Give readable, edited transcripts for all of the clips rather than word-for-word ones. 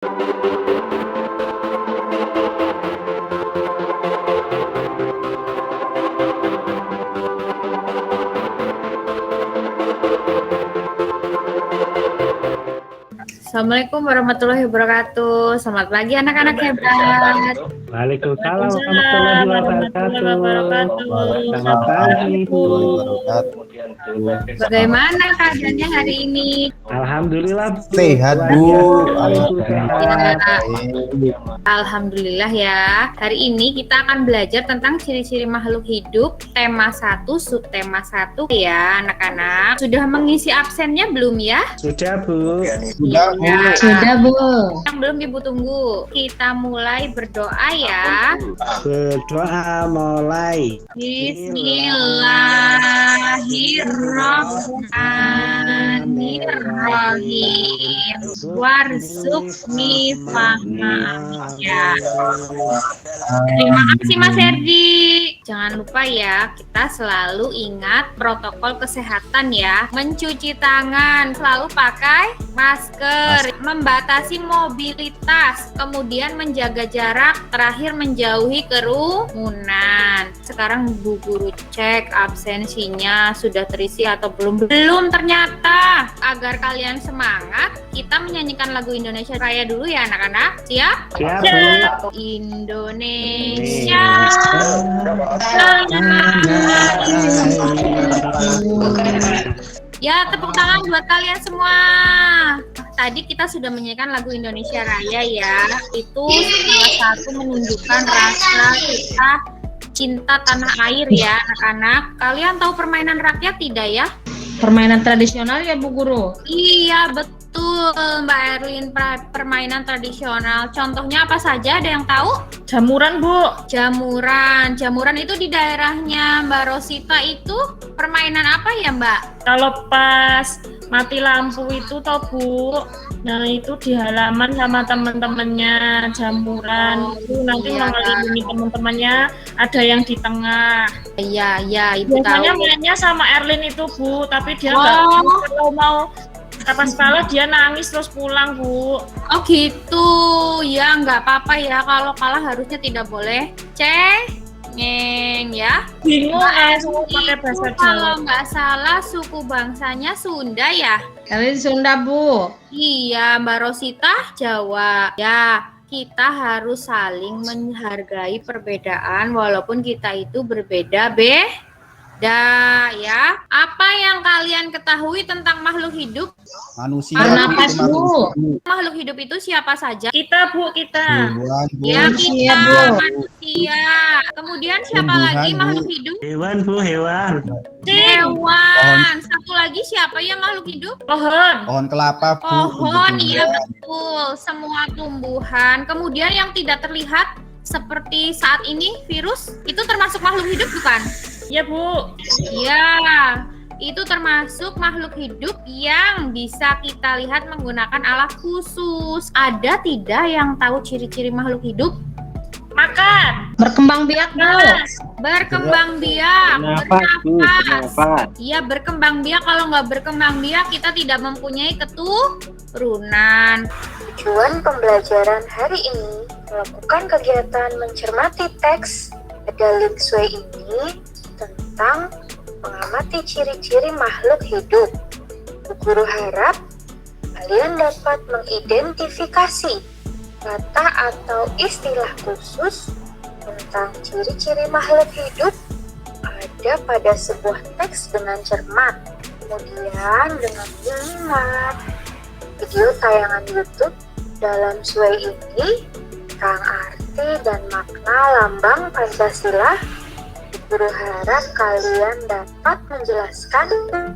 Assalamualaikum warahmatullahi wabarakatuh. Selamat pagi anak-anak hebat. Waalaikumsalam warahmatullahi wabarakatuh. Selamat pagi, Bu. Bagaimana keadaannya hari ini? Alhamdulillah, Sehat, Bu. Alhamdulillah ya. Hari ini kita akan belajar tentang ciri-ciri makhluk hidup, tema 1, subtema 1 ya anak-anak. Sudah mengisi absennya belum ya? Sudah, Bu. Sudah, Bu. Sudah, Bu. Yang belum Ibu tunggu. Kita mulai berdoa ya. Berdoa mulai. Bismillahirrahmanirrahim. Warzuqni fahma'ya. Terima kasih Mas Herdi. Jangan lupa ya, kita selalu ingat protokol kesehatan ya. Mencuci tangan, selalu pakai masker, membatasi mobilitas, kemudian menjaga jarak, terakhir menjauhi kerumunan. Sekarang Bu Guru cek absensinya sudah terisi atau belum. Belum ternyata. Agar kalian semangat, kita menyanyikan lagu Indonesia Raya dulu ya anak-anak. Siap? Siap, Bu. Indonesia. Ya, tepuk tangan buat kalian semua. Tadi kita sudah menyanyikan lagu Indonesia Raya ya. Itu salah satu menunjukkan rasa kita cinta tanah air ya anak-anak. Kalian tahu permainan rakyat tidak ya? Permainan tradisional ya, Bu Guru? Iya, betul Mbak Erlin, permainan tradisional. Contohnya apa saja, ada yang tahu? Jamuran, Bu. Jamuran itu di daerahnya Mbak Rosita itu permainan apa ya Mbak? Kalau pas mati lampu itu toh Bu, nah itu di halaman sama teman-temannya jamuran itu nanti mengelilingi teman-temannya, ada yang di tengah. Iya, Ibu Biasanya tahu. mainnya sama Erlin itu Bu, tapi dia nggak kalau mau pas kalah dia nangis terus pulang Bu. Oh gitu, ya nggak apa-apa ya, kalau kalah harusnya tidak boleh cengeng ya. Bingung Mbak pakai itu bahasa Jawa. kalau nggak salah suku bangsanya Sunda ya? Kalian Sunda, Bu. Iya, Mbak Rosita Jawa. Ya, kita harus saling menghargai perbedaan walaupun kita itu berbeda ya. Apa yang kalian ketahui tentang makhluk hidup? Manusia. Bernapas, Bu. Makhluk hidup itu siapa saja? Kita Bu, kita. Tumbuhan, Bu. Ya, kita Bu. manusia. Kemudian siapa Tumbuhan, lagi Bu. makhluk hidup? Hewan, Bu, hewan. Hewan. Satu lagi siapa yang makhluk hidup? Pohon. Pohon kelapa, Bu. Pohon, Untuk iya tumbuhan. betul. Semua tumbuhan. Kemudian yang tidak terlihat seperti saat ini virus itu termasuk makhluk hidup bukan? Ya Bu. Iya. Itu termasuk makhluk hidup yang bisa kita lihat menggunakan alat khusus. Ada tidak yang tahu ciri-ciri makhluk hidup? Makan. Berkembang biak, Bu. Berkembang biak, Bernafas. Iya, berkembang biak. Kalau nggak berkembang biak, kita tidak mempunyai keturunan. Tujuan pembelajaran hari ini melakukan kegiatan mencermati teks pada Linksway ini tentang mengamati ciri-ciri makhluk hidup. Bu Guru harap kalian dapat mengidentifikasi kata atau istilah khusus tentang ciri-ciri makhluk hidup ada pada sebuah teks dengan cermat. Kemudian dengan menyimak video tayangan YouTube dalam Sway ini tentang arti dan makna lambang Pancasila. Guru harap kalian dapat menjelaskan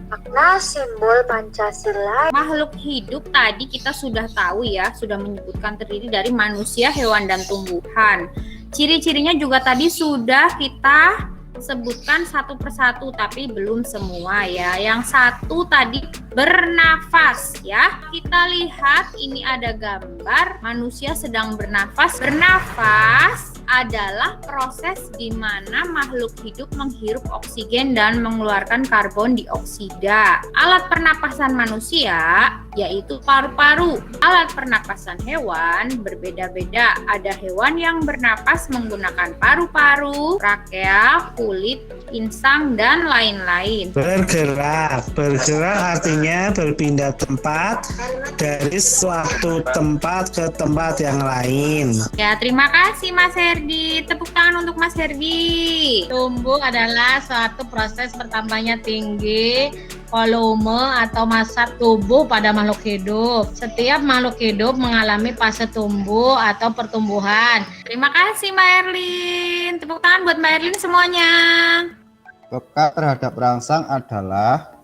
makna simbol Pancasila. Makhluk hidup tadi kita sudah tahu ya, sudah menyebutkan terdiri dari manusia, hewan, dan tumbuhan. Ciri-cirinya juga tadi sudah kita sebutkan satu persatu, tapi belum semua ya. Yang satu tadi bernafas ya. Kita lihat ini ada gambar manusia sedang bernafas. Bernafas adalah proses di mana makhluk hidup menghirup oksigen dan mengeluarkan karbon dioksida. Alat pernapasan manusia yaitu paru-paru. Alat pernapasan hewan berbeda-beda. Ada hewan yang bernapas menggunakan paru-paru, trakea, kulit, insang, dan lain-lain. Bergerak artinya berpindah tempat dari suatu tempat ke tempat yang lain. Ya, terima kasih Mas Herdi. Tepuk tangan untuk Mas Herdi. Tumbuh adalah suatu proses bertambahnya tinggi volume atau massa tubuh pada makhluk hidup. Setiap makhluk hidup mengalami fase tumbuh atau pertumbuhan. Terima kasih Mbak Erlin. Tepuk tangan buat Mbak Erlin semuanya. Peka terhadap rangsang adalah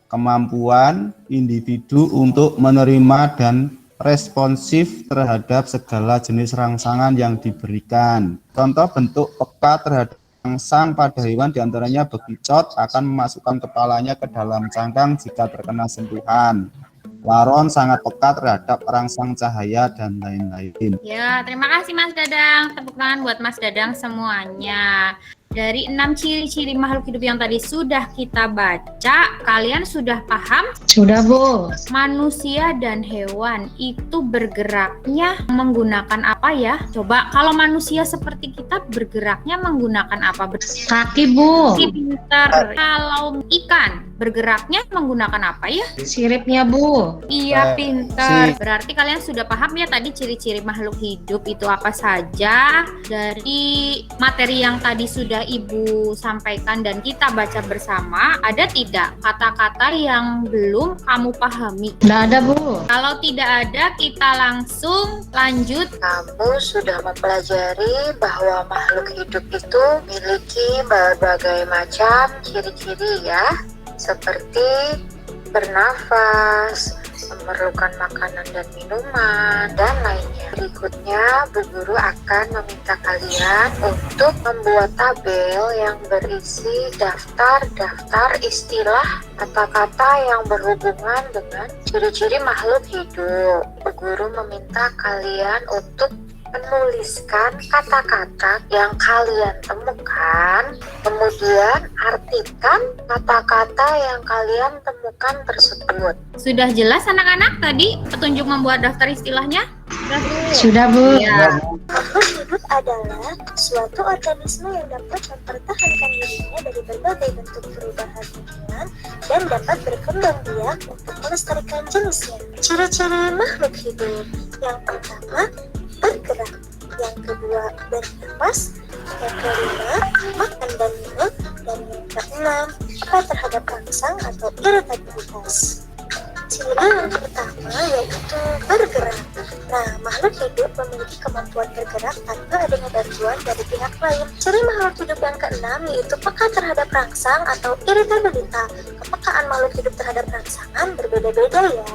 kemampuan individu untuk menerima dan responsif terhadap segala jenis rangsangan yang diberikan. Contoh bentuk peka terhadap rangsang pada hewan diantaranya bekicot akan memasukkan kepalanya ke dalam cangkang jika terkena sentuhan. Laron sangat peka terhadap rangsang cahaya dan lain-lain. Ya, terima kasih Mas Dadang. Tepuk tangan buat Mas Dadang semuanya. Dari 6 ciri-ciri makhluk hidup yang tadi sudah kita baca, kalian sudah paham? Sudah, Bu. Manusia dan hewan itu bergeraknya menggunakan apa ya? Coba kalau manusia seperti kita bergeraknya menggunakan apa? Kaki, Bu. Pintar. Kalau ikan bergeraknya menggunakan apa ya? Siripnya, Bu. Iya, pintar. Berarti kalian sudah paham ya tadi ciri-ciri makhluk hidup itu apa saja? Dari materi yang tadi sudah Ibu sampaikan dan kita baca bersama, ada tidak kata-kata yang belum kamu pahami? Tidak ada, Bu. Kalau tidak ada, kita langsung lanjut. Kamu sudah mempelajari bahwa makhluk hidup itu memiliki berbagai macam ciri-ciri ya, seperti bernafas, memerlukan makanan dan minuman, dan lainnya. Berikutnya, Bu Guru akan meminta kalian untuk membuat tabel yang berisi daftar-daftar istilah kata-kata yang berhubungan dengan ciri-ciri makhluk hidup. Bu Guru meminta kalian untuk menuliskan kata-kata yang kalian temukan, kemudian artikan kata-kata yang kalian temukan tersebut. Sudah jelas anak-anak tadi petunjuk membuat daftar istilahnya? Sudah, Bu. Ya. Makhluk hidup adalah suatu organisme yang dapat mempertahankan dirinya dari berbagai bentuk perubahan lingkungan dan dapat berkembang biak untuk melestarikan jenisnya. Ciri-ciri makhluk hidup: yang pertama, bergerak; yang kedua, bernafas; yang kelima, makan dan minum; dan yang keenam, peka terhadap rangsang atau iritabilitas. Ciri yang pertama yaitu bergerak. Nah, makhluk hidup memiliki kemampuan bergerak tanpa adanya bantuan dari pihak lain. Ciri makhluk hidup yang keenam yaitu peka terhadap rangsang atau iritabilitas. Kepekaan makhluk hidup terhadap rangsangan berbeda-beda ya.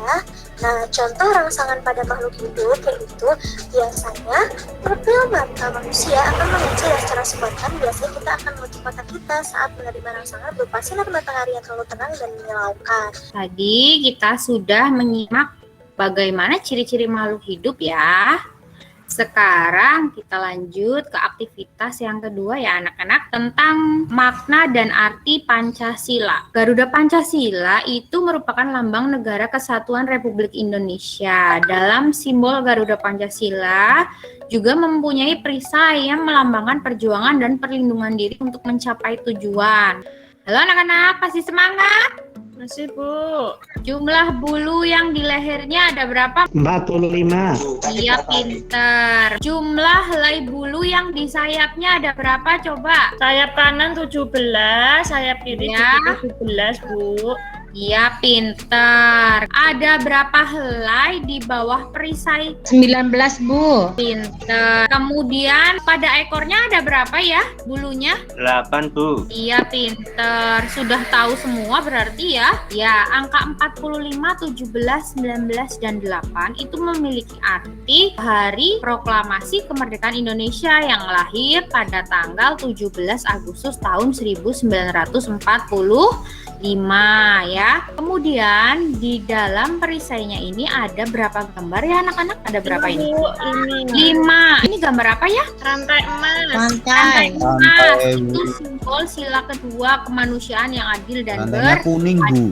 Nah, contoh rangsangan pada makhluk hidup yaitu biasanya pupil mata manusia akan mengecil secara spontan. Biasanya kita akan menutup mata kita saat menerima rangsangan berupa sinar matahari yang terlalu terang dan menyilaukan. Tadi kita sudah menyimak bagaimana ciri-ciri makhluk hidup ya. Sekarang kita lanjut ke aktivitas yang kedua ya anak-anak, tentang makna dan arti Pancasila. Garuda Pancasila itu merupakan lambang negara kesatuan Republik Indonesia. Dalam simbol Garuda Pancasila juga mempunyai perisai yang melambangkan perjuangan dan perlindungan diri untuk mencapai tujuan. Halo anak-anak, pasti semangat? Masih, Bu. Jumlah bulu yang di lehernya ada berapa? 45. Iya, pinter. Jumlah helai bulu yang di sayapnya ada berapa coba? Sayap kanan 17, sayap kiri Ya. juga 17, Bu. Iya, pinter. Ada berapa helai di bawah perisai? 19, Bu. Pinter. Kemudian pada ekornya ada berapa ya bulunya? 8, Bu. Iya, pinter. Sudah tahu semua berarti ya? Ya, angka 45, 17, 19, dan 8 itu memiliki arti hari proklamasi kemerdekaan Indonesia yang lahir pada tanggal 17 Agustus tahun 1945. 5 ya. Kemudian di dalam perisainya ini ada berapa gambar ya anak-anak? Ada berapa ini? Bu, ini 5. Ini gambar apa ya? rantai emas. Rantai. Emas. Rantai. Itu simbol sila kedua kemanusiaan yang adil dan Rantainya kuning, Bu.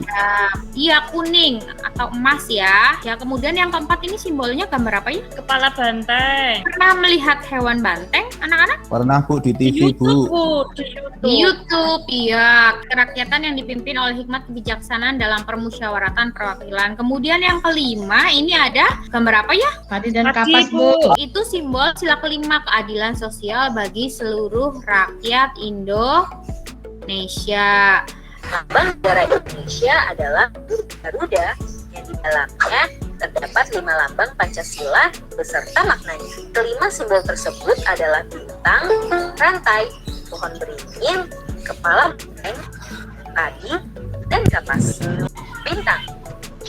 Iya, kuning atau emas ya. Ya, kemudian yang keempat ini simbolnya gambar apa ya? Kepala banteng. Pernah melihat hewan banteng, anak-anak? Pernah, Bu, di Di TV, YouTube, Bu. Bu. Di YouTube. Di YouTube, iya. Kerakyatan yang dipimpin oleh hikmat kebijaksanaan dalam permusyawaratan perwakilan. Kemudian yang kelima, ini ada gambar apa ya? Padi dan Padi, kapas, Bu. Itu simbol sila kelima, keadilan sosial bagi seluruh rakyat Indonesia. Lambang negara Indonesia adalah Garuda yang di dalamnya terdapat 5 lambang Pancasila beserta maknanya. Kelima simbol tersebut adalah bintang, rantai, pohon beringin, kepala banteng, padi, dan kapas. Bintang.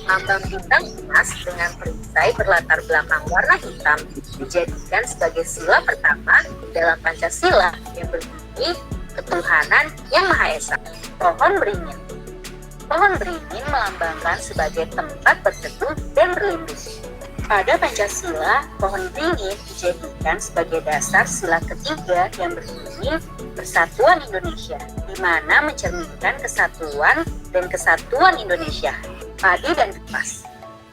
Lambang bintang emas dengan perisai berlatar belakang warna hitam dijadikan sebagai sila pertama dalam Pancasila yang berbunyi ketuhanan yang Maha Esa. Pohon beringin. Pohon beringin melambangkan sebagai tempat berteduh dan berlindung. Pada Pancasila, pohon beringin dijadikan sebagai dasar sila ketiga yang berbunyi Persatuan Indonesia, di mana mencerminkan kesatuan dan kesatuan Indonesia. Padi dan kapas.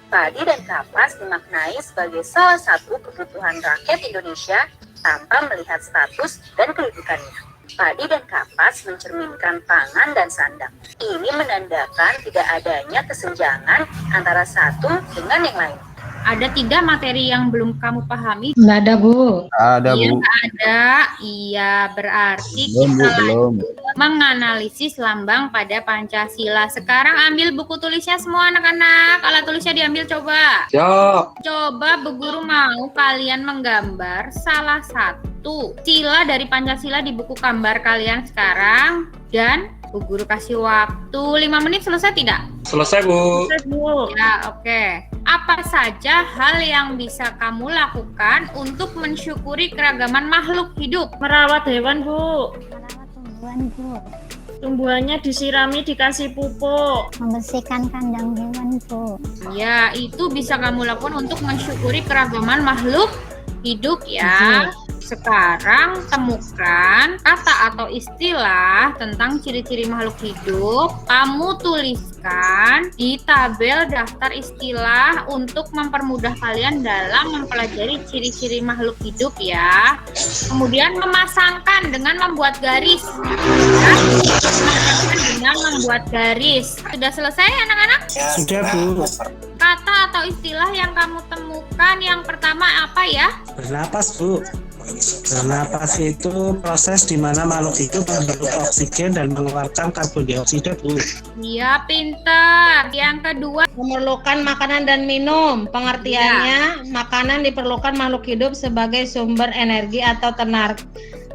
Padi dan kapas dimaknai sebagai salah satu kebutuhan rakyat Indonesia tanpa melihat status dan kedudukannya. Padi dan kapas mencerminkan pangan dan sandang. Ini menandakan tidak adanya kesenjangan antara satu dengan yang lain. Ada 3 materi yang belum kamu pahami? Nggak ada, Bu. Ada, Iya, Bu. ada. Iya, berarti Belum, Bu, kita belum. menganalisis lambang pada Pancasila. Sekarang ambil buku tulisnya semua anak-anak. Alat tulisnya diambil coba. Coba Bu Guru mau kalian menggambar salah satu sila dari Pancasila di buku gambar kalian sekarang. Dan Bu Guru kasih waktu 5 menit, selesai tidak? Selesai, Bu. Selesai, Bu. Ya, oke. Apa saja hal yang bisa kamu lakukan untuk mensyukuri keragaman makhluk hidup? Merawat hewan, Bu. Merawat tumbuhan, Bu. Tumbuhannya disirami, dikasih pupuk. Membersihkan kandang hewan, Bu. Ya, itu bisa kamu lakukan untuk mensyukuri keragaman makhluk hidup ya. Sekarang temukan kata atau istilah tentang ciri-ciri makhluk hidup. Kamu tuliskan di tabel daftar istilah untuk mempermudah kalian dalam mempelajari ciri-ciri makhluk hidup ya. Kemudian memasangkan dengan membuat garis. Ya. Memasangkan dengan membuat garis. Sudah selesai anak-anak? Sudah, Bu. Kata atau istilah yang kamu temukan yang pertama apa ya? Bernapas, Bu. Bernapas itu proses di mana makhluk hidup menghirup oksigen dan mengeluarkan karbon dioksida, Bu. Iya, pintar. Yang kedua, Memerlukan makanan dan minum. Pengertiannya, makanan diperlukan makhluk hidup sebagai sumber energi atau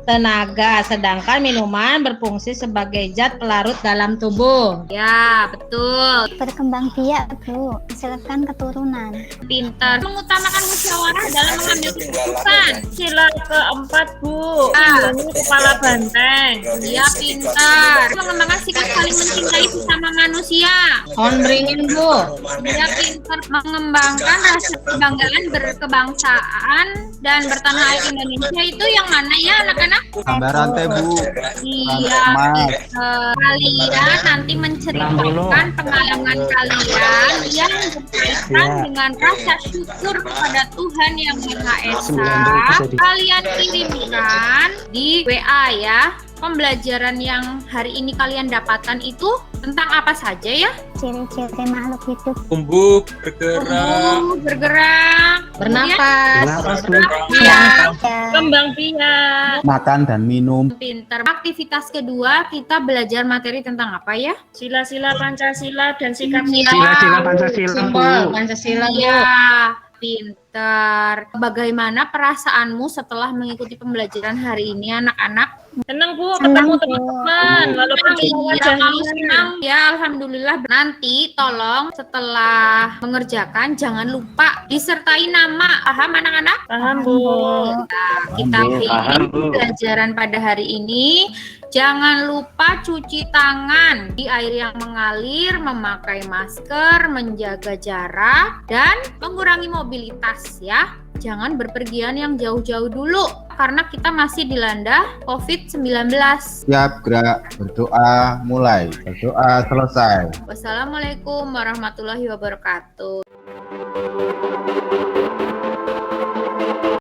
tenaga, sedangkan minuman berfungsi sebagai zat pelarut dalam tubuh. ya betul. Berkembang biak, Bu. Menghasilkan keturunan. Pintar. Mengutamakan musyawarah dalam mengambil keputusan. Sila keempat, Bu. Ah. Ini kepala banteng. Iya, pintar. Mengembangkan sikap saling mencintai sesama manusia. Pohon beringin, Bu. Dia pintar mengembangkan rasa kebanggaan berkebangsaan dan bertanah air Indonesia. Itu yang mana ya anak-anak? Gambar rantai, Bu. Iya, Emas. kalian nanti menceritakan pengalaman kalian yang berkaitan Ya. dengan rasa syukur kepada Tuhan yang Maha Esa. 9 bisa di- Kalian kirimkan di WA ya. Pembelajaran yang hari ini kalian dapatkan itu tentang apa saja ya? Ciri-ciri makhluk hidup. Tumbuh, bergerak, Tumbuh, bergerak, Bernapas. Bernapas, Bu. ya, Kembang biak. Makan dan minum. pintar. Aktivitas kedua kita belajar materi tentang apa ya? Sila-sila Pancasila dan sikap Iya. Sila-sila Pancasila, Bu. Simbol Pancasila, Bu. Iya, pintar. Dokter. Bagaimana perasaanmu setelah mengikuti pembelajaran hari ini, anak-anak? Senang Bu, Senang, ketemu Bu. teman-teman. Walaupun cuma Iya, wajahnya. kalau senang ya alhamdulillah. Nanti tolong setelah mengerjakan jangan lupa disertai nama. Paham anak-anak? Paham Bu. Nah, kita akhiri pelajaran pada hari ini. Jangan lupa cuci tangan di air yang mengalir, memakai masker, menjaga jarak, dan mengurangi mobilitas ya. Jangan berpergian yang jauh-jauh dulu karena kita masih dilanda COVID-19. Siap, gerak, berdoa, mulai, berdoa, selesai. Wassalamualaikum warahmatullahi wabarakatuh.